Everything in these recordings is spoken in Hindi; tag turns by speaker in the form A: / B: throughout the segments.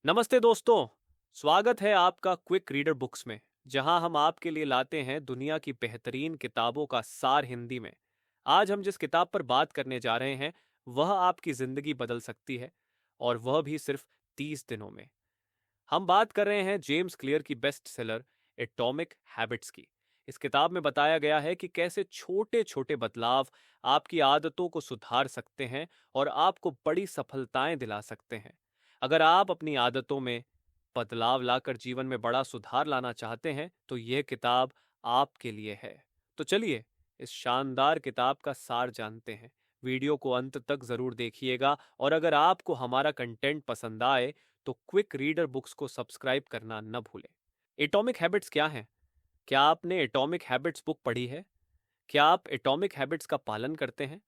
A: नमस्ते दोस्तों। स्वागत है आपका क्विक रीडर बुक्स में, जहां हम आपके लिए लाते हैं दुनिया की बेहतरीन किताबों का सार हिंदी में। आज हम जिस किताब पर बात करने जा रहे हैं वह आपकी जिंदगी बदल सकती है, और वह भी सिर्फ 30 दिनों में। हम बात कर रहे हैं जेम्स क्लियर की बेस्ट सेलर एटॉमिक हैबिट्स की। इस किताब में बताया गया है कि कैसे छोटे छोटे बदलाव आपकी आदतों को सुधार सकते हैं और आपको बड़ी सफलताएं दिला सकते हैं। अगर आप अपनी आदतों में बदलाव लाकर जीवन में बड़ा सुधार लाना चाहते हैं तो यह किताब आपके लिए है। तो चलिए इस शानदार किताब का सार जानते हैं। वीडियो को अंत तक जरूर देखिएगा, और अगर आपको हमारा कंटेंट पसंद आए तो क्विक रीडर बुक्स को सब्सक्राइब करना न भूलें। एटॉमिक हैबिट्स क्या हैं? क्या आपने एटॉमिक हैबिट्स बुक पढ़ी है? क्या आप एटॉमिक हैबिट्स का पालन करते हैं?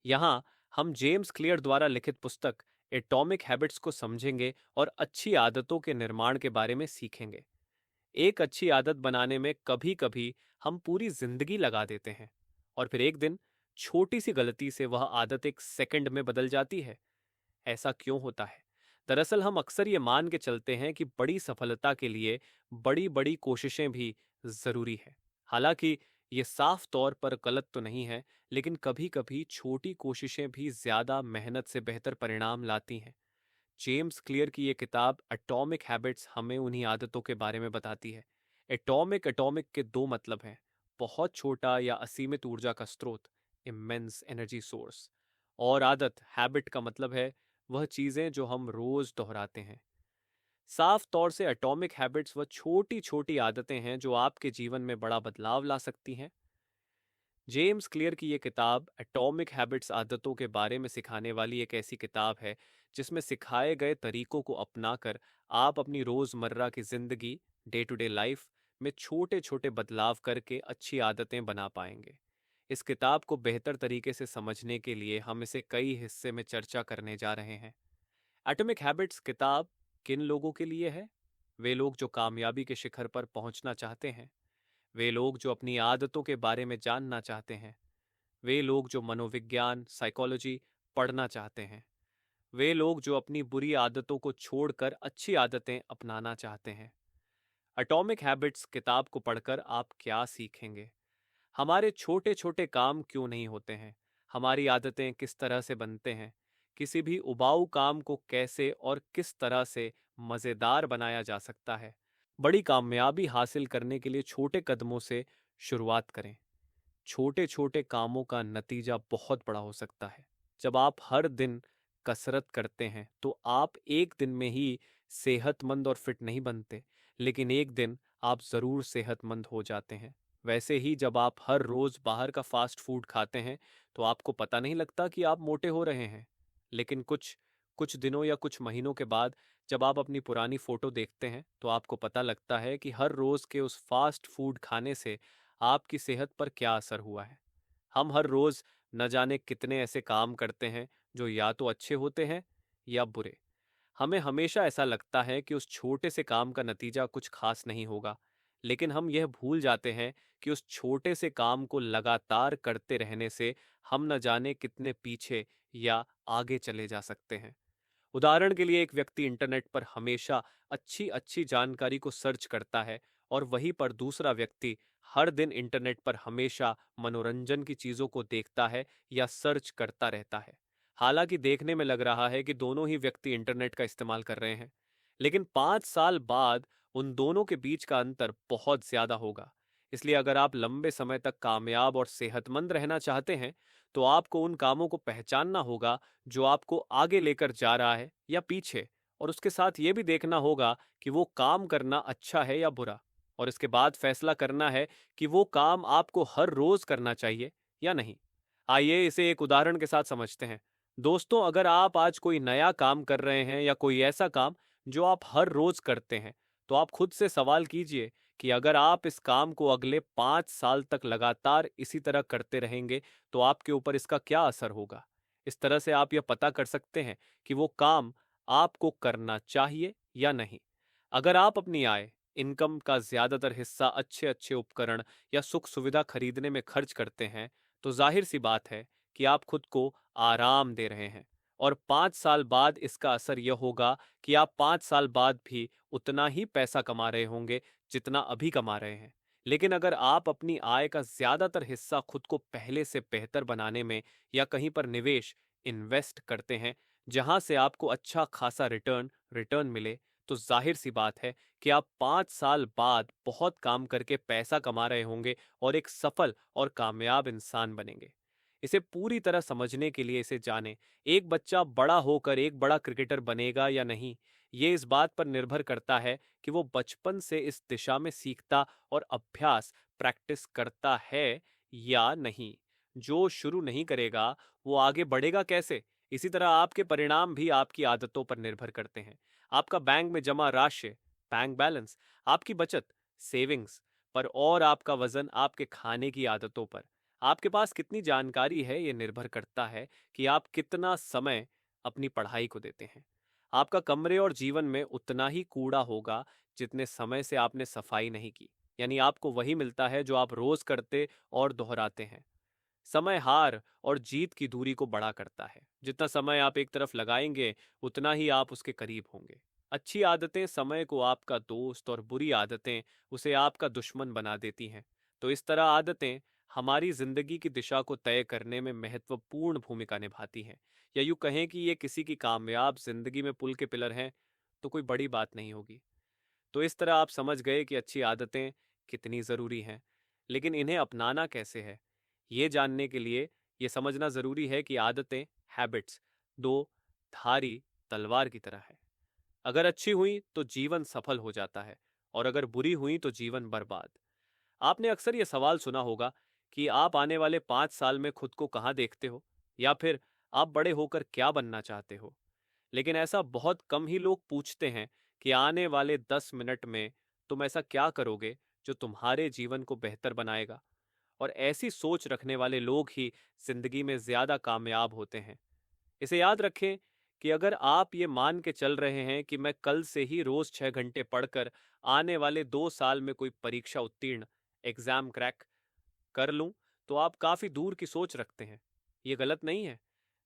A: यहाँ हम जेम्स क्लियर द्वारा लिखित पुस्तक एटॉमिक हैबिट्स को समझेंगे और अच्छी आदतों के निर्माण के बारे में सीखेंगे। एक अच्छी आदत बनाने में कभी कभी हम पूरी जिंदगी लगा देते हैं, और फिर एक दिन छोटी सी गलती से वह आदत एक सेकंड में बदल जाती है। ऐसा क्यों होता है? दरअसल हम अक्सर ये मान के चलते हैं कि बड़ी सफलता के लिए बड़ी बड़ी कोशिशें भी जरूरी है। हालांकि ये साफ तौर पर गलत तो नहीं है, लेकिन कभी कभी छोटी कोशिशें भी ज्यादा मेहनत से बेहतर परिणाम लाती हैं। जेम्स क्लियर की ये किताब एटॉमिक हैबिट्स हमें उन्हीं आदतों के बारे में बताती है। एटॉमिक एटॉमिक के दो मतलब हैं: बहुत छोटा या असीमित ऊर्जा का स्रोत, इमेंस एनर्जी सोर्स, और आदत हैबिट का मतलब है वह चीजें जो हम रोज दोहराते हैं। साफ तौर से एटॉमिक हैबिट्स वह छोटी छोटी आदतें हैं जो आपके जीवन में बड़ा बदलाव ला सकती हैं। जेम्स क्लियर की ये किताब एटॉमिक हैबिट्स आदतों के बारे में सिखाने वाली एक ऐसी किताब है जिसमें सिखाए गए तरीकों को अपनाकर आप अपनी रोजमर्रा की जिंदगी, डे टू डे लाइफ में छोटे छोटे बदलाव करके अच्छी आदतें बना पाएंगे। इस किताब को बेहतर तरीके से समझने के लिए हम इसे कई हिस्से में चर्चा करने जा रहे हैं। एटॉमिक हैबिट्स किताब किन लोगों के लिए है? वे लोग जो कामयाबी के शिखर पर पहुंचना चाहते हैं, वे लोग जो अपनी आदतों के बारे में जानना चाहते हैं, वे लोग जो मनोविज्ञान साइकोलॉजी पढ़ना चाहते हैं, वे लोग जो अपनी बुरी आदतों को छोड़कर अच्छी आदतें अपनाना चाहते हैं। एटॉमिक हैबिट्स किताब को पढ़कर आप क्या सीखेंगे? हमारे छोटे छोटे काम क्यों नहीं होते हैं? हमारी आदतें किस तरह से बनते हैं? किसी भी उबाऊ काम को कैसे और किस तरह से मज़ेदार बनाया जा सकता है? बड़ी कामयाबी हासिल करने के लिए छोटे कदमों से शुरुआत करें। छोटे छोटे कामों का नतीजा बहुत बड़ा हो सकता है। जब आप हर दिन कसरत करते हैं तो आप एक दिन में ही सेहतमंद और फिट नहीं बनते, लेकिन एक दिन आप ज़रूर सेहतमंद हो जाते हैं। वैसे ही जब आप हर रोज़ बाहर का फास्ट फूड खाते हैं तो आपको पता नहीं लगता कि आप मोटे हो रहे हैं, लेकिन कुछ कुछ दिनों या कुछ महीनों के बाद जब आप अपनी पुरानी फ़ोटो देखते हैं तो आपको पता लगता है कि हर रोज़ के उस फास्ट फूड खाने से आपकी सेहत पर क्या असर हुआ है। हम हर रोज न जाने कितने ऐसे काम करते हैं जो या तो अच्छे होते हैं या बुरे। हमें हमेशा ऐसा लगता है कि उस छोटे से काम का नतीजा कुछ खास नहीं होगा, लेकिन हम यह भूल जाते हैं कि उस छोटे से काम को लगातार करते रहने से हम न जाने कितने पीछे या आगे चले जा सकते हैं। उदाहरण के लिए, एक व्यक्ति इंटरनेट पर हमेशा अच्छी अच्छी जानकारी को सर्च करता है, और वहीं पर दूसरा व्यक्ति हर दिन इंटरनेट पर हमेशा मनोरंजन की चीजों को देखता है या सर्च करता रहता है। हालांकि देखने में लग रहा है कि दोनों ही व्यक्ति इंटरनेट का इस्तेमाल कर रहे हैं, लेकिन 5 साल बाद उन दोनों के बीच का अंतर बहुत ज्यादा होगा। इसलिए अगर आप लंबे समय तक कामयाब और सेहतमंद रहना चाहते हैं तो आपको उन कामों को पहचानना होगा जो आपको आगे लेकर जा रहा है या पीछे, और उसके साथ ये भी देखना होगा कि वो काम करना अच्छा है या बुरा, और इसके बाद फैसला करना है कि वो काम आपको हर रोज करना चाहिए या नहीं। आइए इसे एक उदाहरण के साथ समझते हैं। दोस्तों, अगर आप आज कोई नया काम कर रहे हैं या कोई ऐसा काम जो आप हर रोज करते हैं, तो आप खुद से सवाल कीजिए कि अगर आप इस काम को अगले 5 साल तक लगातार इसी तरह करते रहेंगे तो आपके ऊपर इसका क्या असर होगा। इस तरह से आप यह पता कर सकते हैं कि वो काम आपको करना चाहिए या नहीं। अगर आप अपनी आय, इनकम का ज्यादातर हिस्सा अच्छे अच्छे उपकरण या सुख सुविधा खरीदने में खर्च करते हैं, तो जाहिर सी बात है कि आप खुद को आराम दे रहे हैं। और 5 साल बाद इसका असर यह होगा कि आप 5 साल बाद भी उतना ही पैसा कमा रहे होंगे जितना अभी कमा रहे हैं। लेकिन अगर आप अपनी आय का ज्यादातर हिस्सा खुद को पहले से बेहतर बनाने में या कहीं पर निवेश इन्वेस्ट करते हैं जहां से आपको अच्छा खासा रिटर्न मिले, तो जाहिर सी बात है कि आप 5 साल बाद बहुत काम करके पैसा कमा रहे होंगे और एक सफल और कामयाब इंसान बनेंगे। इसे पूरी तरह समझने के लिए इसे जानें। एक बच्चा बड़ा होकर एक बड़ा क्रिकेटर बनेगा या नहीं, ये इस बात पर निर्भर करता है कि वो बचपन से इस दिशा में सीखता और अभ्यास प्रैक्टिस करता है या नहीं। जो शुरू नहीं करेगा, वो आगे बढ़ेगा कैसे? इसी तरह आपके परिणाम भी आपकी आदतों पर निर्भर करते हैं। आपका बैंक में जमा राशि, बैंक बैलेंस, आपकी बचत, सेविंग्स पर, और आपका वजन आपके खाने की आदतों पर। आपके पास कितनी जानकारी है, ये निर्भर करता है कि आप कितना समय अपनी पढ़ाई को देते हैं। आपका कमरे और जीवन में उतना ही कूड़ा होगा जितने समय से आपने सफाई नहीं की, यानी आपको वही मिलता है जो आप रोज करते और दोहराते हैं। समय हार और जीत की दूरी को बड़ा करता है। जितना समय आप एक तरफ लगाएंगे, उतना ही आप उसके करीब होंगे। अच्छी आदतें समय को आपका दोस्त और बुरी आदतें उसे आपका दुश्मन बना देती हैं। तो इस तरह आदतें हमारी जिंदगी की दिशा को तय करने में महत्वपूर्ण भूमिका निभाती हैं। या यूं कहें कि ये किसी की कामयाब जिंदगी में पुल के पिलर हैं, तो कोई बड़ी बात नहीं होगी। तो इस तरह आप समझ गए कि अच्छी आदतें कितनी ज़रूरी हैं, लेकिन इन्हें अपनाना कैसे है। ये जानने के लिए ये समझना ज़रूरी है कि आदतें, हैबिट्स, दो धारी तलवार की तरह है। अगर अच्छी हुई तो जीवन सफल हो जाता है, और अगर बुरी हुई तो जीवन बर्बाद। आपने अक्सर ये सवाल सुना होगा कि आप आने वाले 5 साल में खुद को कहाँ देखते हो, या फिर आप बड़े होकर क्या बनना चाहते हो। लेकिन ऐसा बहुत कम ही लोग पूछते हैं कि आने वाले 10 मिनट में तुम ऐसा क्या करोगे जो तुम्हारे जीवन को बेहतर बनाएगा। और ऐसी सोच रखने वाले लोग ही जिंदगी में ज्यादा कामयाब होते हैं। इसे याद रखें कि अगर आप ये मान के चल रहे हैं कि मैं कल से ही रोज 6 घंटे पढ़कर आने वाले 2 साल में कोई परीक्षा उत्तीर्ण, एग्जाम क्रैक कर लूं, तो आप काफी दूर की सोच रखते हैं। ये गलत नहीं है,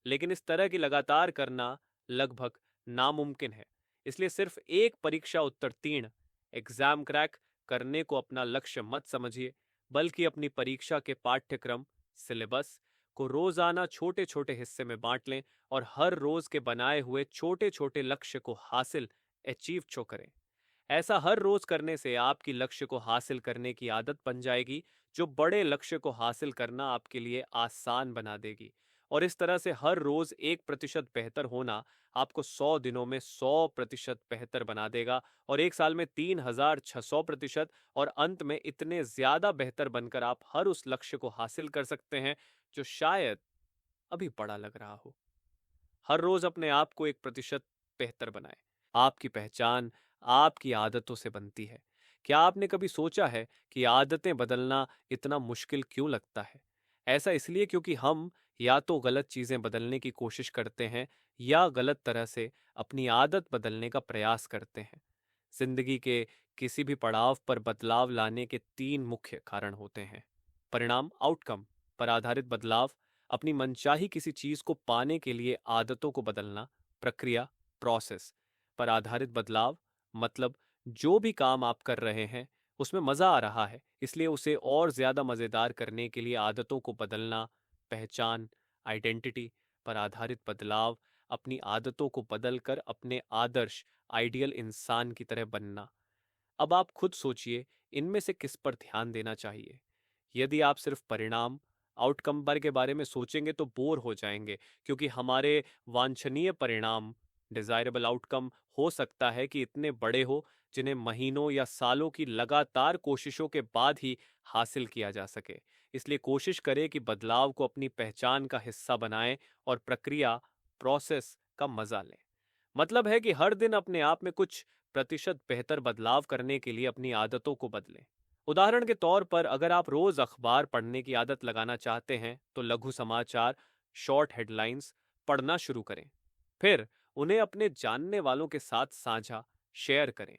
A: लेकिन इस तरह की लगातार करना लगभग नामुमकिन है। इसलिए सिर्फ एक परीक्षा उत्तीर्ण, एग्जाम क्रैक करने को अपना लक्ष्य मत समझिए, बल्कि अपनी परीक्षा के पाठ्यक्रम, सिलेबस को रोजाना छोटे छोटे हिस्से में बांट लें और हर रोज के बनाए हुए छोटे छोटे लक्ष्य को हासिल, अचीव चो करें। ऐसा हर रोज करने से आपकी लक्ष्य को हासिल करने की आदत बन जाएगी, जो बड़े लक्ष्य को हासिल करना आपके लिए आसान बना देगी। और इस तरह से हर रोज 1% बेहतर होना आपको 100 दिनों में 100% बेहतर बना देगा, और एक साल में 3600%, और अंत में इतने ज्यादा बेहतर बनकर आप हर उस लक्ष्य को हासिल कर सकते हैं जो शायद अभी बड़ा लग रहा हो। हर रोज अपने आप को 1% बेहतर बनाएं। आपकी पहचान आपकी आदतों से बनती है। क्या आपने कभी सोचा है कि आदतें बदलना इतना मुश्किल क्यों लगता है? ऐसा इसलिए क्योंकि हम या तो गलत चीजें बदलने की कोशिश करते हैं, या गलत तरह से अपनी आदत बदलने का प्रयास करते हैं। जिंदगी के किसी भी पड़ाव पर बदलाव लाने के 3 मुख्य कारण होते हैं। परिणाम, आउटकम पर आधारित बदलाव, अपनी मनचाही किसी चीज को पाने के लिए आदतों को बदलना। प्रक्रिया, प्रोसेस पर आधारित बदलाव, मतलब जो भी काम आप कर रहे हैं उसमें मजा आ रहा है, इसलिए उसे और ज्यादा मजेदार करने के लिए आदतों को बदलना। पहचान, आइडेंटिटी पर आधारित बदलाव, अपनी आदतों को बदलकर अपने आदर्श, आइडियल इंसान की तरह बनना। अब आप खुद सोचिए, इनमें से किस पर ध्यान देना चाहिए। यदि आप सिर्फ परिणाम, आउटकम पर के बारे में सोचेंगे तो बोर हो जाएंगे, क्योंकि हमारे वांछनीय परिणाम, डिजायरेबल आउटकम, हो सकता है कि इतने बड़े हो जिन्हें महीनों या सालों की लगातार कोशिशों के बाद ही हासिल किया जा सके। इसलिए कोशिश करें कि बदलाव को अपनी पहचान का हिस्सा बनाएं और प्रक्रिया, प्रोसेस का मजा लें। मतलब है कि हर दिन अपने आप में कुछ प्रतिशत बेहतर बदलाव करने के लिए अपनी आदतों को बदलें। उदाहरण के तौर पर, अगर आप रोज अखबार पढ़ने की आदत लगाना चाहते हैं तो लघु समाचार, शॉर्ट हेडलाइंस पढ़ना शुरू करें। फिर उन्हें अपने जानने वालों के साथ साझा, शेयर करें।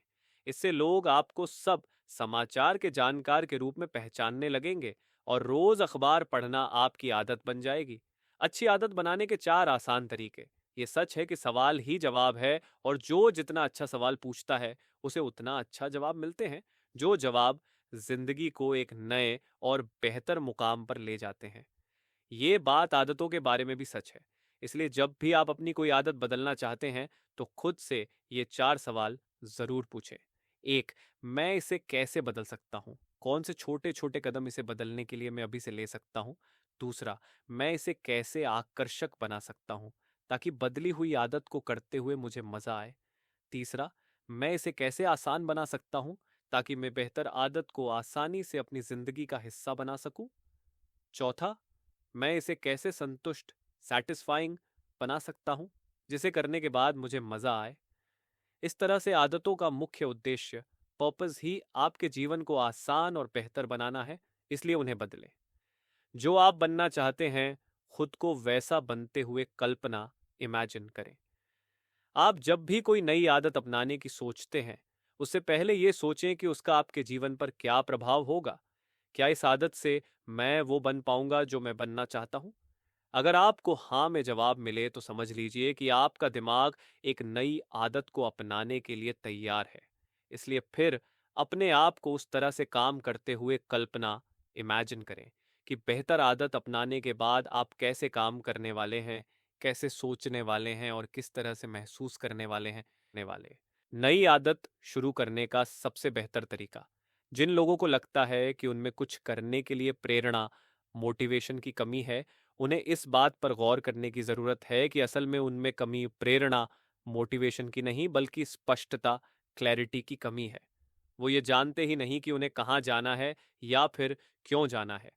A: इससे लोग आपको सब समाचार के जानकार के रूप में पहचानने लगेंगे, और रोज अखबार पढ़ना आपकी आदत बन जाएगी। अच्छी आदत बनाने के 4 आसान तरीके, ये सच है कि सवाल ही जवाब है, और जो जितना अच्छा सवाल पूछता है उसे उतना अच्छा जवाब मिलते हैं, जो जवाब जिंदगी को एक नए और बेहतर मुकाम पर ले जाते हैं। ये बात आदतों के बारे में भी सच है। इसलिए जब भी आप अपनी कोई आदत बदलना चाहते हैं तो खुद से ये 4 सवाल जरूर पूछें। 1, मैं इसे कैसे बदल सकता हूँ? कौन से छोटे छोटे कदम इसे बदलने के लिए मैं अभी से ले सकता हूँ? दूसरा, मैं इसे कैसे आकर्षक बना सकता हूँ ताकि बदली हुई आदत को करते हुए मुझे मजा आए? तीसरा, मैं इसे कैसे आसान बना सकता हूँ ताकि मैं बेहतर आदत को आसानी से अपनी जिंदगी का हिस्सा बना सकूं? चौथा, मैं इसे कैसे संतुष्ट, सैटिस्फाइंग बना सकता हूं जिसे करने के बाद मुझे मजा आए? इस तरह से आदतों का मुख्य उद्देश्य, पर्पस ही आपके जीवन को आसान और बेहतर बनाना है, इसलिए उन्हें बदलें। जो आप बनना चाहते हैं, खुद को वैसा बनते हुए कल्पना, इमेजिन करें। आप जब भी कोई नई आदत अपनाने की सोचते हैं, उससे पहले ये सोचें कि उसका आपके जीवन पर क्या प्रभाव होगा। क्या इस आदत से मैं वो बन पाऊंगा जो मैं बनना चाहता हूं? अगर आपको हाँ में जवाब मिले तो समझ लीजिए कि आपका दिमाग एक नई आदत को अपनाने के लिए तैयार है। इसलिए फिर अपने आप को उस तरह से काम करते हुए कल्पना, इमेजिन करें कि बेहतर आदत अपनाने के बाद आप कैसे काम करने वाले हैं, कैसे सोचने वाले हैं और किस तरह से महसूस करने वाले हैं। नई आदत शुरू करने का सबसे बेहतर तरीका, जिन लोगों को लगता है कि उनमें कुछ करने के लिए प्रेरणा, मोटिवेशन की कमी है, उन्हें इस बात पर गौर करने की जरूरत है कि असल में उनमें कमी प्रेरणा, मोटिवेशन की नहीं बल्कि स्पष्टता, क्लैरिटी की कमी है। वो ये जानते ही नहीं कि उन्हें कहाँ जाना है या फिर क्यों जाना है।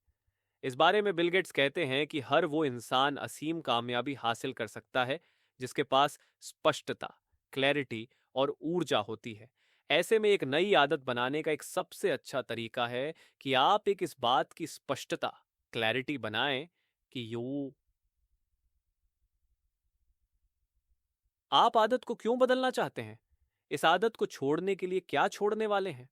A: इस बारे में बिल गेट्स कहते हैं कि हर वो इंसान असीम कामयाबी हासिल कर सकता है जिसके पास स्पष्टता, क्लैरिटी और ऊर्जा होती है। ऐसे में एक नई आदत बनाने का एक सबसे अच्छा तरीका है कि आप एक इस बात की स्पष्टता, क्लैरिटी बनाएं कि यू आप आदत को क्यों बदलना चाहते हैं, इस आदत को छोड़ने के लिए क्या छोड़ने वाले हैं,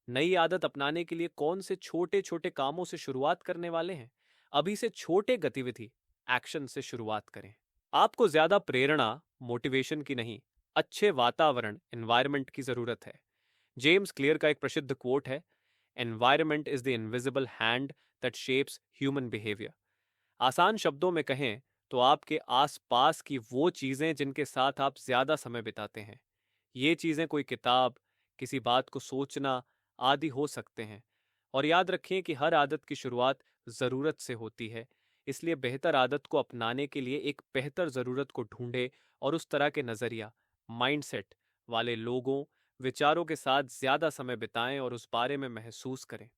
A: नई आदत अपनाने के लिए कौन से छोटे छोटे कामों से शुरुआत करने वाले हैं। अभी से छोटे गतिविधि, एक्शन से शुरुआत करें। आपको ज्यादा प्रेरणा, मोटिवेशन की नहीं, अच्छे वातावरण, एनवायरनमेंट की जरूरत है। जेम्स क्लियर का एक प्रसिद्ध कोट है, environment is the invisible hand that shapes human behaviour. आसान शब्दों में कहें तो आपके आसपास की वो चीजें जिनके साथ आप ज्यादा समय बिताते हैं। ये चीजें कोई किताब, किसी बात को सोचना आदि हो सकते हैं। और याद रखें कि हर आदत की शुरुआत जरूरत से होती है। इसलिए बेहतर आदत को अपनाने के लिए एक बेहतर जरूरत को ढूंढे और उस तरह के नजरिया, माइंडसेट वाले लोगों, विचारों के साथ ज्यादा समय बिताएं और उस बारे में महसूस करें।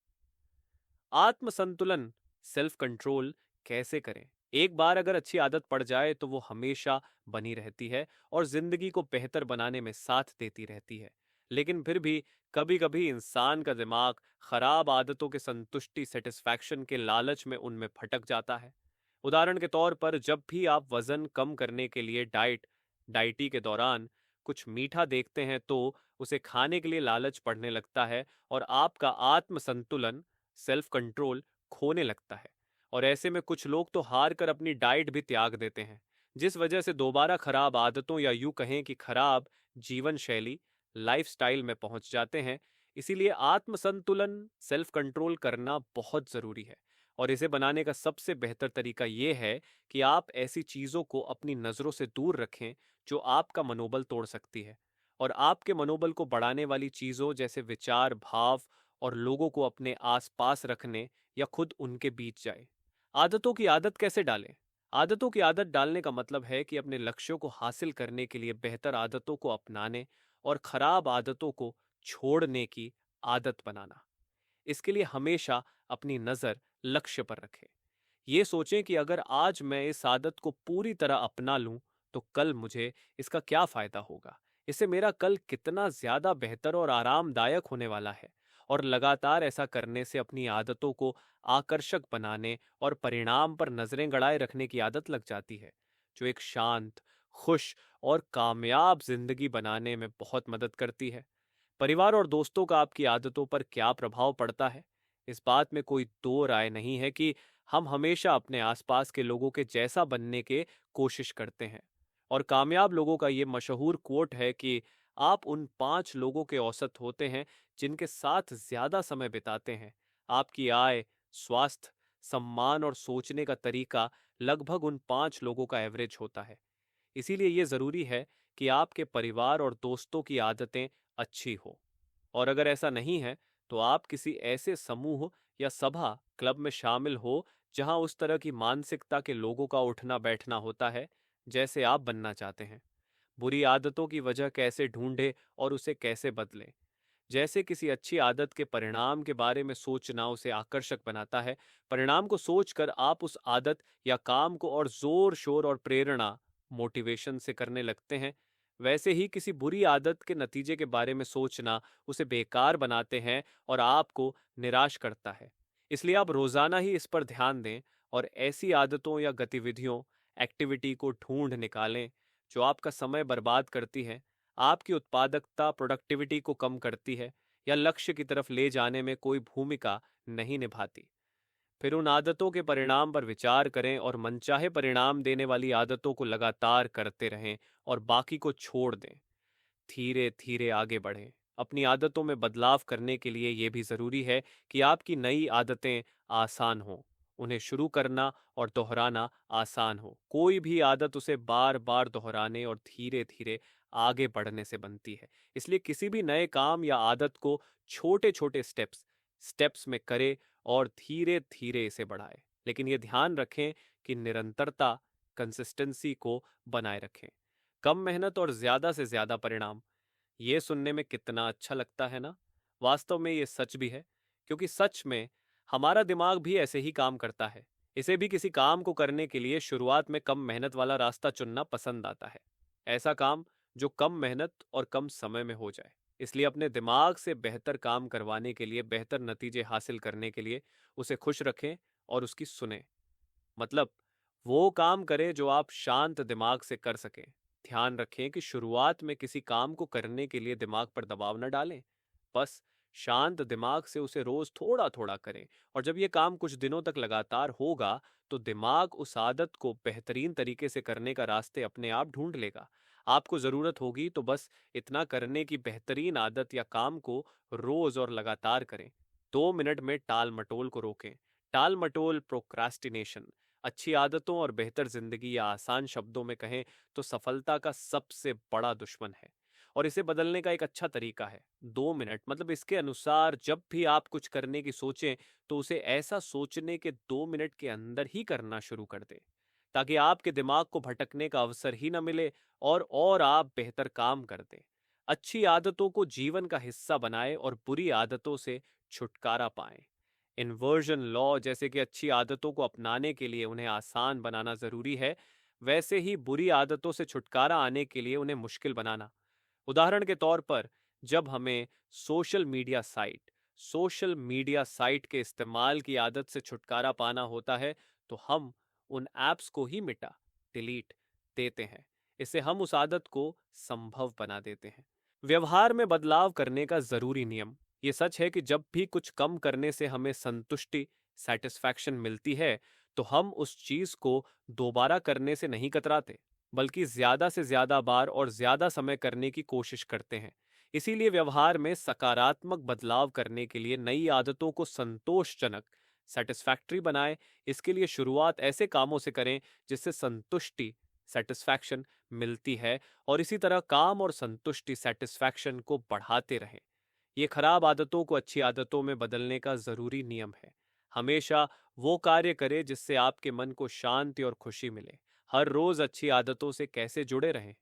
A: आत्म संतुलन, सेल्फ कंट्रोल कैसे करें? एक बार अगर अच्छी आदत पड़ जाए तो वो हमेशा बनी रहती है और जिंदगी को बेहतर बनाने में साथ देती रहती है। लेकिन फिर भी कभी कभी इंसान का दिमाग खराब आदतों के संतुष्टि, सेटिस्फैक्शन के लालच में उनमें भटक जाता है। उदाहरण के तौर पर जब भी आप वजन कम करने के लिए डाइटी के दौरान कुछ मीठा देखते हैं तो उसे खाने के लिए लालच पड़ने लगता है और आपका आत्म संतुलन, सेल्फ कंट्रोल खोने लगता है। और ऐसे में कुछ लोग तो हार कर अपनी डाइट भी त्याग देते हैं, जिस वजह से दोबारा खराब आदतों या यूं कहें कि खराब जीवन शैली, लाइफस्टाइल में पहुंच जाते हैं। इसीलिए आत्म संतुलन, सेल्फ कंट्रोल करना बहुत जरूरी है। और इसे बनाने का सबसे बेहतर तरीका यह है कि आप ऐसी चीजों को अपनी नजरों से दूर रखें जो आपका मनोबल तोड़ सकती है, और आपके मनोबल को बढ़ाने वाली चीजों जैसे विचार, भाव और लोगों को अपने आसपास रखने या खुद उनके बीच जाए। आदतों की आदत कैसे डालें? आदतों की आदत डालने का मतलब है कि अपने लक्ष्यों को हासिल करने के लिए बेहतर आदतों को अपनाने और खराब आदतों को छोड़ने की आदत बनाना। इसके लिए हमेशा अपनी नजर लक्ष्य पर रखें। ये सोचें कि अगर आज मैं इस आदत को पूरी तरह अपना लूं तो कल मुझे इसका क्या फायदा होगा, इससे मेरा कल कितना ज्यादा बेहतर और आरामदायक होने वाला है। और लगातार ऐसा करने से अपनी आदतों को आकर्षक बनाने और परिणाम पर नजरें गड़ाए रखने की आदत लग जाती है, जो एक शांत, खुश और कामयाब जिंदगी बनाने में बहुत मदद करती है। परिवार और दोस्तों का आपकी आदतों पर क्या प्रभाव पड़ता है, इस बात में कोई दो राय नहीं है कि हम हमेशा अपने आसपास के लोगों के जैसा बनने के कोशिश करते हैं। और कामयाब लोगों का ये मशहूर कोट है कि आप उन 5 लोगों के औसत होते हैं जिनके साथ ज्यादा समय बिताते हैं। आपकी आय, स्वास्थ्य, सम्मान और सोचने का तरीका लगभग उन 5 लोगों का एवरेज होता है। इसीलिए ये जरूरी है कि आपके परिवार और दोस्तों की आदतें अच्छी हो। और अगर ऐसा नहीं है तो आप किसी ऐसे समूह या सभा क्लब में शामिल हो जहां उस तरह की मानसिकता के लोगों का उठना बैठना होता है जैसे आप बनना चाहते हैं। बुरी आदतों की वजह कैसे ढूंढे और उसे कैसे बदलें। जैसे किसी अच्छी आदत के परिणाम के बारे में सोचना उसे आकर्षक बनाता है, परिणाम को सोचकर आप उस आदत या काम को और जोर शोर और प्रेरणा मोटिवेशन से करने लगते हैं। वैसे ही किसी बुरी आदत के नतीजे के बारे में सोचना उसे बेकार बनाते हैं और आपको निराश करता है। इसलिए आप रोजाना ही इस पर ध्यान दें और ऐसी आदतों या गतिविधियों, एक्टिविटी को ढूंढ निकालें जो आपका समय बर्बाद करती है, आपकी उत्पादकता, प्रोडक्टिविटी को कम करती है या लक्ष्य की तरफ ले जाने में कोई भूमिका नहीं निभाती। फिर उन आदतों के परिणाम पर विचार करें और मनचाहे परिणाम देने वाली आदतों को लगातार करते रहें और बाकी को छोड़ दें। धीरे धीरे आगे बढ़ें। अपनी आदतों में बदलाव करने के लिए यह भी जरूरी है कि आपकी नई आदतें आसान हों। उन्हें शुरू करना और दोहराना आसान हो। कोई भी आदत उसे बार बार दोहराने और धीरे धीरे आगे बढ़ने से बनती है। इसलिए किसी भी नए काम या आदत को छोटे छोटे स्टेप्स में करें और धीरे धीरे इसे बढ़ाएं। लेकिन ये ध्यान रखें कि निरंतरता, कंसिस्टेंसी को बनाए रखें। कम मेहनत और ज्यादा से ज्यादा परिणाम, ये सुनने में कितना अच्छा लगता है ना। वास्तव में ये सच भी है, क्योंकि सच में हमारा दिमाग भी ऐसे ही काम करता है। इसे भी किसी काम को करने के लिए शुरुआत में कम मेहनत वाला रास्ता चुनना पसंद आता है। ऐसा काम जो कम मेहनत और कम समय में हो जाए। इसलिए अपने दिमाग से बेहतर काम करवाने के लिए, बेहतर नतीजे हासिल करने के लिए उसे खुश रखें और उसकी सुने। मतलब वो काम करें जो आप शांत दिमाग से कर सकें। ध्यान रखें कि शुरुआत में किसी काम को करने के लिए दिमाग पर दबाव न डालें। बस शांत दिमाग से उसे रोज थोड़ा थोड़ा करें और जब ये काम कुछ दिनों तक लगातार होगा तो दिमाग उस आदत को बेहतरीन तरीके से करने का रास्ते अपने आप ढूंढ लेगा। आपको जरूरत होगी तो बस इतना करने की बेहतरीन आदत या काम को रोज और लगातार करें। 2 मिनट में टाल मटोल को रोकें। टाल मटोल, प्रोक्रास्टिनेशन, अच्छी आदतों और बेहतर जिंदगी या आसान शब्दों में कहें तो सफलता का सबसे बड़ा दुश्मन है। और इसे बदलने का एक अच्छा तरीका है 2 मिनट। मतलब इसके अनुसार जब भी आप कुछ करने की सोचें तो उसे ऐसा सोचने के 2 मिनट के अंदर ही करना शुरू कर दें, ताकि आपके दिमाग को भटकने का अवसर ही न मिले और आप बेहतर काम कर दें। अच्छी आदतों को जीवन का हिस्सा बनाएं और बुरी आदतों से छुटकारा पाएं। इन्वर्जन लॉ, जैसे कि अच्छी आदतों को अपनाने के लिए उन्हें आसान बनाना जरूरी है, वैसे ही बुरी आदतों से छुटकारा आने के लिए उन्हें मुश्किल बनाना। उदाहरण के तौर पर, जब हमें सोशल मीडिया साइट के इस्तेमाल की आदत से छुटकारा पाना होता है तो हम उन ऐप्स को ही डिलीट देते हैं। इससे हम उस आदत को संभव बना देते हैं। व्यवहार में बदलाव करने का जरूरी नियम, ये सच है कि जब भी कुछ कम करने से हमें संतुष्टि, सेटिस्फैक्शन मिलती है तो हम उस चीज को दोबारा करने से नहीं कतराते, बल्कि ज्यादा से ज्यादा बार और ज्यादा समय करने की कोशिश करते हैं। इसीलिए व्यवहार में सकारात्मक बदलाव करने के लिए नई आदतों को संतोषजनक, सेटिस्फैक्टरी बनाएं। इसके लिए शुरुआत ऐसे कामों से करें जिससे संतुष्टि, सेटिस्फैक्शन मिलती है और इसी तरह काम और संतुष्टि, सेटिस्फैक्शन को बढ़ाते रहें। ये खराब आदतों को अच्छी आदतों में बदलने का जरूरी नियम है। हमेशा वो कार्य करें जिससे आपके मन को शांति और खुशी मिले। हर रोज अच्छी आदतों से कैसे जुड़े रहें।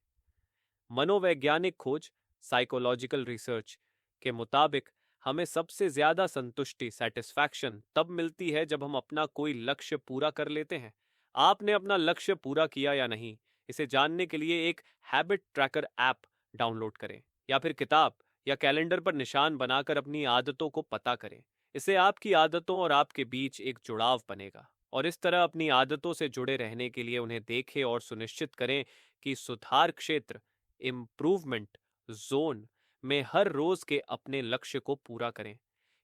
A: मनोवैज्ञानिक खोज, साइकोलॉजिकल रिसर्च के मुताबिक हमें सबसे ज्यादा संतुष्टि, सेटिस्फैक्शन तब मिलती है जब हम अपना कोई लक्ष्य पूरा कर लेते हैं। आपने अपना लक्ष्य पूरा किया या नहीं, इसे जानने के लिए एक हैबिट ट्रैकर ऐप डाउनलोड करें या फिर किताब या कैलेंडर पर निशान बनाकर अपनी आदतों को पता करें। इससे आपकी आदतों और आपके बीच एक जुड़ाव बनेगा और इस तरह अपनी आदतों से जुड़े रहने के लिए उन्हें देखें और सुनिश्चित करें कि सुधार क्षेत्र, इम्प्रूवमेंट जोन में हर रोज के अपने लक्ष्य को पूरा करें।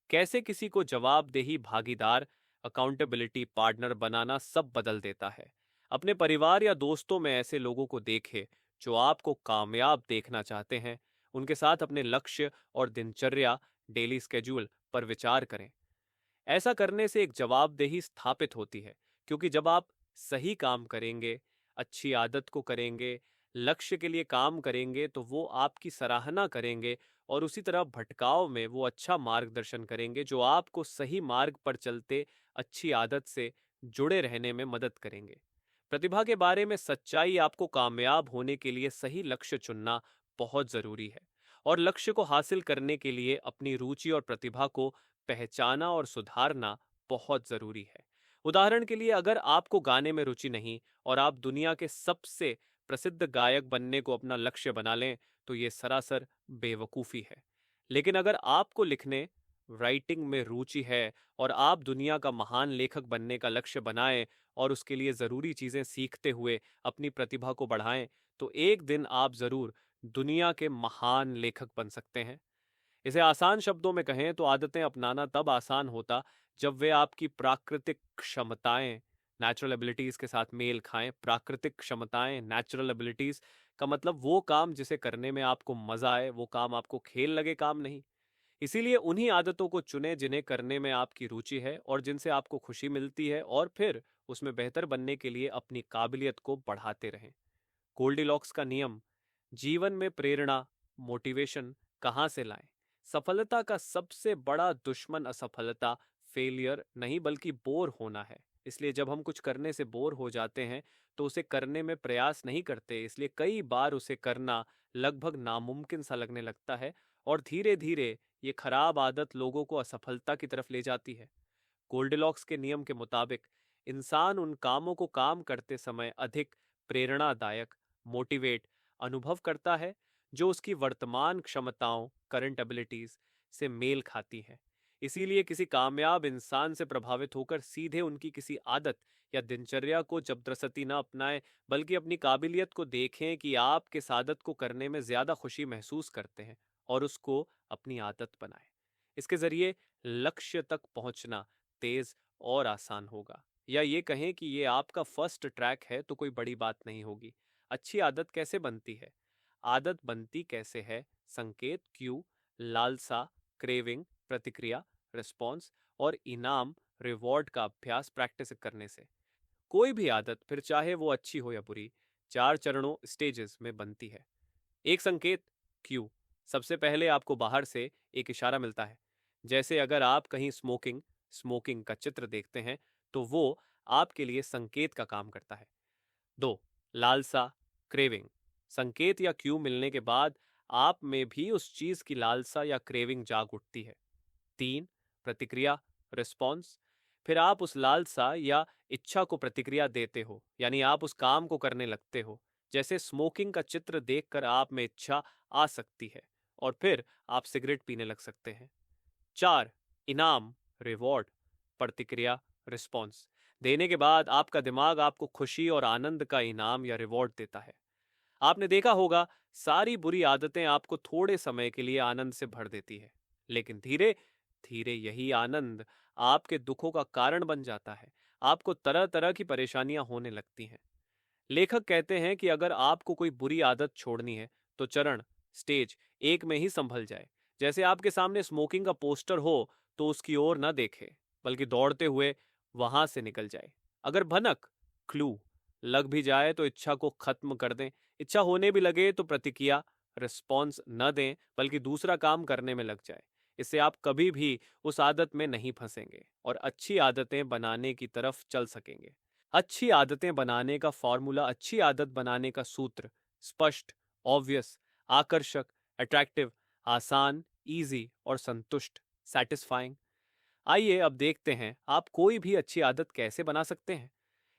A: कैसे किसी को जवाबदेही भागीदार, अकाउंटेबिलिटी पार्टनर बनाना सब बदल देता है। अपने परिवार या दोस्तों में ऐसे लोगों को देखें जो आपको कामयाब देखना चाहते हैं। उनके साथ अपने लक्ष्य और दिनचर्या, डेली स्केड्यूल पर विचार करें। ऐसा करने से एक जवाबदेही स्थापित होती है, क्योंकि जब आप सही काम करेंगे, अच्छी आदत को करेंगे, लक्ष्य के लिए काम करेंगे, तो वो आपकी सराहना करेंगे और उसी तरह भटकाव में वो अच्छा मार्गदर्शन करेंगे जो आपको सही मार्ग पर चलते अच्छी आदत से जुड़े रहने में मदद करेंगे। प्रतिभा के बारे में सच्चाई आपको कामयाब होने के लिए सही लक्ष्य चुनना बहुत जरूरी है, और लक्ष्य को हासिल करने के लिए अपनी रुचि और प्रतिभा को पहचाना और सुधारना बहुत जरूरी है। उदाहरण के लिए, अगर आपको गाने में रुचि नहीं और आप दुनिया के सबसे प्रसिद्ध गायक बनने को अपना लक्ष्य बना लें, तो ये सरासर बेवकूफ़ी है। लेकिन अगर आपको लिखने, राइटिंग में रुचि है और आप दुनिया का महान लेखक बनने का लक्ष्य बनाएं और उसके लिए ज़रूरी चीज़ें सीखते हुए अपनी प्रतिभा को बढ़ाएं, तो एक दिन आप ज़रूर दुनिया के महान लेखक बन सकते हैं। इसे आसान शब्दों में कहें तो आदतें अपनाना तब आसान होता जब वे आपकी प्राकृतिक क्षमताएं, नेचुरल एबिलिटीज के साथ मेल खाएं। प्राकृतिक क्षमताएं, नेचुरल एबिलिटीज का मतलब वो काम जिसे करने में आपको मजा आए, वो काम आपको खेल लगे काम नहीं। इसीलिए उन्हीं आदतों को चुनें जिन्हें करने में आपकी रुचि है और जिनसे आपको खुशी मिलती है, और फिर उसमें बेहतर बनने के लिए अपनी काबिलियत को बढ़ाते रहें। गोल्डीलॉक्स का नियम: जीवन में प्रेरणा, मोटिवेशन कहाँ से लाएं? सफलता का सबसे बड़ा दुश्मन असफलता, फेलियर नहीं बल्कि बोर होना है। इसलिए जब हम कुछ करने से बोर हो जाते हैं तो उसे करने में प्रयास नहीं करते, इसलिए कई बार उसे करना लगभग नामुमकिन सा लगने लगता है, और धीरे धीरे ये खराब आदत लोगों को असफलता की तरफ ले जाती है। गोल्डिलॉक्स के नियम के मुताबिक इंसान उन कामों को काम करते समय अधिक प्रेरणादायक, मोटिवेट अनुभव करता है जो उसकी वर्तमान क्षमताओं, करंट एबिलिटीज से मेल खाती हैं। इसीलिए किसी कामयाब इंसान से प्रभावित होकर सीधे उनकी किसी आदत या दिनचर्या को जबरदस्ती न अपनाएं, बल्कि अपनी काबिलियत को देखें कि आप किस आदत को करने में ज्यादा खुशी महसूस करते हैं और उसको अपनी आदत बनाएं। इसके जरिए लक्ष्य तक पहुंचना तेज और आसान होगा। या ये कहें कि ये आपका फर्स्ट ट्रैक है तो कोई बड़ी बात नहीं होगी। अच्छी आदत कैसे बनती है? आदत बनती कैसे है? संकेत, क्यू, लालसा, क्रेविंग, प्रतिक्रिया, रिस्पॉन्स और इनाम, रिवॉर्ड का अभ्यास प्रैक्टिस करने से। कोई भी आदत, फिर चाहे वो अच्छी हो या बुरी, 4 चरणों, स्टेजेस में बनती है। एक संकेत, क्यू: सबसे पहले आपको बाहर से एक इशारा मिलता है। जैसे अगर आप कहीं स्मोकिंग स्मोकिंग का चित्र देखते हैं तो वो आपके लिए संकेत का काम करता है। 2. लालसा, क्रेविंग: संकेत या क्यू मिलने के बाद आप में भी उस चीज की लालसा या क्रेविंग जाग उठती है। 3. प्रतिक्रिया, रिस्पॉन्स: फिर आप उस लालसा या इच्छा को प्रतिक्रिया देते हो, यानी आप उस काम को करने लगते हो। जैसे स्मोकिंग का चित्र देखकर आप में इच्छा आ सकती है और फिर आप सिगरेट पीने लग सकते हैं। 4. इनाम, रिवॉर्ड, प्रतिक्रिया, रिस्पॉन्स: देने के बाद आपका दिमाग आपको खुशी और आनंद का इनाम या रिवॉर्ड देता है। आपने देखा होगा, सारी बुरी आदतें आपको थोड़े समय के लिए आनंद से भर देती है, लेकिन धीरे धीरे यही आनंद आपके दुखों का कारण बन जाता है। आपको तरह तरह की परेशानियां होने लगती हैं। लेखक कहते हैं कि अगर आपको कोई बुरी आदत छोड़नी है तो चरण, स्टेज एक में ही संभल जाए। जैसे आपके सामने स्मोकिंग का पोस्टर हो तो उसकी ओर न देखे, बल्कि दौड़ते हुए वहां से निकल जाए। अगर भनक, क्लू लग भी जाए तो इच्छा को खत्म कर दें। इच्छा होने भी लगे तो प्रतिक्रिया, रिस्पॉन्स न दें, बल्कि दूसरा काम करने में लग जाए। इससे आप कभी भी उस आदत में नहीं फंसेंगे और अच्छी आदतें बनाने की तरफ चल सकेंगे। अच्छी आदतें बनाने का फॉर्मूला, अच्छी आदत बनाने का सूत्र: स्पष्ट, ऑब्वियस, आकर्षक, अट्रैक्टिव, आसान, इजी और संतुष्ट, सेटिस्फाइंग। आइए अब देखते हैं आप कोई भी अच्छी आदत कैसे बना सकते हैं।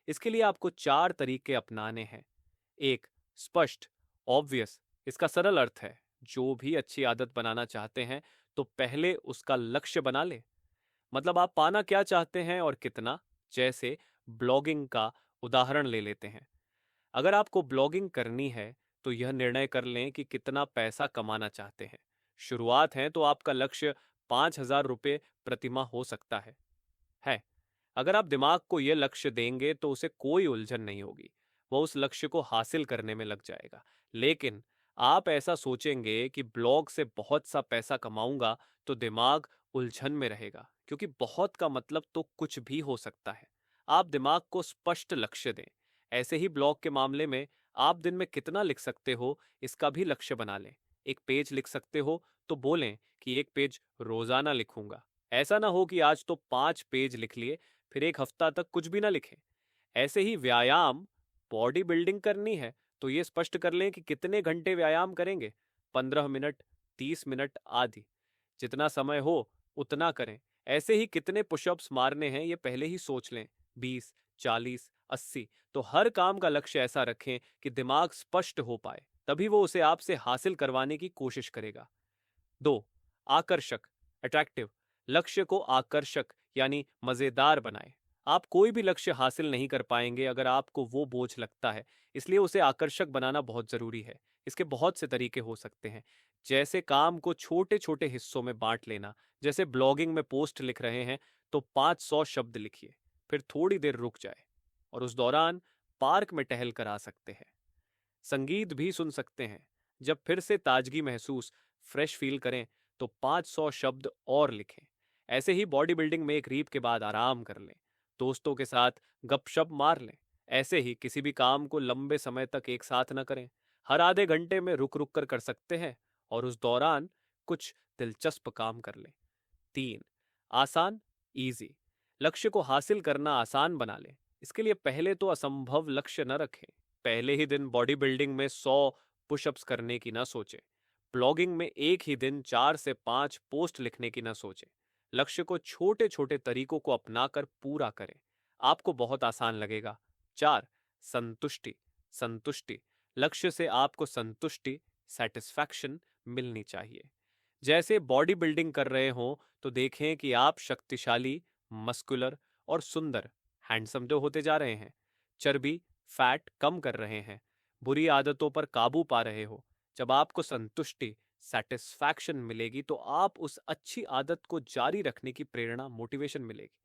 A: इसके लिए आपको 4 तरीके अपनाने हैं। 1. स्पष्ट, ऑब्वियस। इसका सरल अर्थ है, जो भी अच्छी आदत बनाना चाहते हैं तो पहले उसका लक्ष्य बना ले। मतलब आप पाना क्या चाहते हैं और कितना। जैसे ब्लॉगिंग का उदाहरण ले लेते हैं। अगर आपको ब्लॉगिंग करनी है तो यह निर्णय कर लें कि कितना पैसा कमाना चाहते हैं। शुरुआत है तो आपका लक्ष्य 5,000 रुपये प्रतिमाह हो सकता है। अगर आप दिमाग को यह लक्ष्य देंगे तो उसे कोई उलझन नहीं होगी, वो उस लक्ष्य को हासिल करने में लग जाएगा। लेकिन आप ऐसा सोचेंगे कि ब्लॉग से बहुत सा पैसा कमाऊंगा, तो दिमाग उलझन में रहेगा, क्योंकि बहुत का मतलब तो कुछ भी हो सकता है। आप दिमाग को स्पष्ट लक्ष्य दें। ऐसे ही ब्लॉग के मामले में आप दिन में कितना लिख सकते हो, इसका भी लक्ष्य बना लें। एक पेज लिख सकते हो तो बोलें कि एक पेज रोजाना लिखूंगा। ऐसा ना हो कि आज तो 5 पेज लिख लिए, फिर एक हफ्ता तक कुछ भी ना लिखें। ऐसे ही व्यायाम, बॉडी बिल्डिंग करनी है तो ये स्पष्ट कर लें कि कितने घंटे व्यायाम करेंगे। 15 मिनट, 30 मिनट आदि। जितना समय हो उतना करें। ऐसे ही कितने पुशअप्स मारने हैं ये पहले ही सोच लें। 20, 40, 80। तो हर काम का लक्ष्य ऐसा रखें कि दिमाग स्पष्ट हो पाए, तभी वो उसे आपसे हासिल करवाने की कोशिश करेगा। 2. आकर्षक, अट्रैक्टिव। लक्ष्य को आकर्षक यानी मजेदार बनाएं। आप कोई भी लक्ष्य हासिल नहीं कर पाएंगे अगर आपको वो बोझ लगता है, इसलिए उसे आकर्षक बनाना बहुत जरूरी है। इसके बहुत से तरीके हो सकते हैं, जैसे काम को छोटे छोटे हिस्सों में बांट लेना। जैसे ब्लॉगिंग में पोस्ट लिख रहे हैं तो 500 शब्द लिखिए, फिर थोड़ी देर रुक जाए और उस दौरान पार्क में टहल कर आ सकते हैं। संगीत भी सुन सकते हैं। जब फिर से ताजगी महसूस, फ्रेश फील करें तो 500 शब्द और लिखें। ऐसे ही बॉडी बिल्डिंग में एक रीप के बाद आराम कर लें। दोस्तों के साथ गपशप मार लें। ऐसे ही किसी भी काम को लंबे समय तक एक साथ न करें। हर आधे घंटे में रुक रुक कर सकते हैं और उस दौरान कुछ दिलचस्प काम कर लें। 3. आसान, इजी। लक्ष्य को हासिल करना आसान बना लें। इसके लिए पहले तो असंभव लक्ष्य न रखें। पहले ही दिन बॉडी बिल्डिंग में 100 पुशअप्स करने की ना सोचें। ब्लॉगिंग में एक ही दिन 4 से 5 पोस्ट लिखने की ना सोचें। लक्ष्य को छोटे छोटे तरीकों को अपनाकर पूरा करें। आपको बहुत आसान लगेगा। 4. संतुष्टि, संतुष्टि। लक्ष्य से आपको संतुष्टि, सेटिस्फैक्शन मिलनी चाहिए। जैसे बॉडी बिल्डिंग कर रहे हो तो देखें कि आप शक्तिशाली, मस्कुलर और सुंदर, हैंडसम जो होते जा रहे हैं। चर्बी, फैट कम कर रहे हैं। बुरी आदतों पर काबू पा रहे हो। जब आपको संतुष्टि, सेटिस्फैक्शन मिलेगी तो आप उस अच्छी आदत को जारी रखने की प्रेरणा, मोटिवेशन मिलेगी।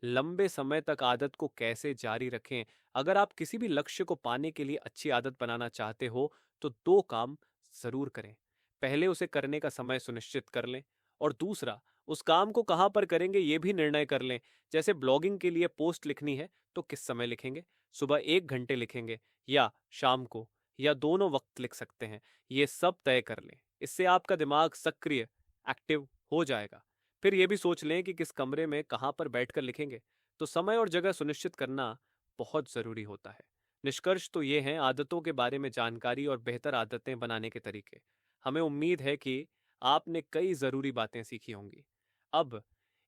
A: लंबे समय तक आदत को कैसे जारी रखें? अगर आप किसी भी लक्ष्य को पाने के लिए अच्छी आदत बनाना चाहते हो तो 2 काम जरूर करें। पहले उसे करने का समय सुनिश्चित कर लें और दूसरा, उस काम को कहां पर करेंगे ये भी निर्णय कर लें। जैसे ब्लॉगिंग के लिए पोस्ट लिखनी है तो किस समय लिखेंगे? सुबह 1 घंटे लिखेंगे या शाम को, या दोनों वक्त लिख सकते हैं। ये सब तय कर लें। इससे आपका दिमाग सक्रिय, एक्टिव हो जाएगा। फिर ये भी सोच लें कि किस कमरे में कहां पर बैठकर लिखेंगे। तो समय और जगह सुनिश्चित करना बहुत जरूरी होता है। निष्कर्ष तो ये हैं आदतों के बारे में जानकारी और बेहतर आदतें बनाने के तरीके। हमें उम्मीद है कि आपने कई जरूरी बातें सीखी होंगी। अब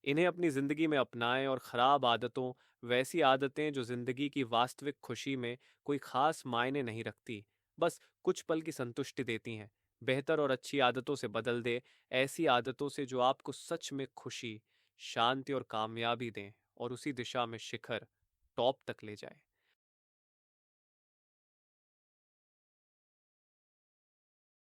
A: इन्हें अपनी जिंदगी में अपनाएं और खराब आदतों, वैसी आदतें जो जिंदगी की वास्तविक खुशी में कोई खास मायने नहीं रखती, बस कुछ पल की संतुष्टि देती हैं, बेहतर और अच्छी आदतों से बदल दे। ऐसी आदतों से जो आपको सच में खुशी, शांति और कामयाबी दें और उसी दिशा में शिखर, टॉप तक ले जाए।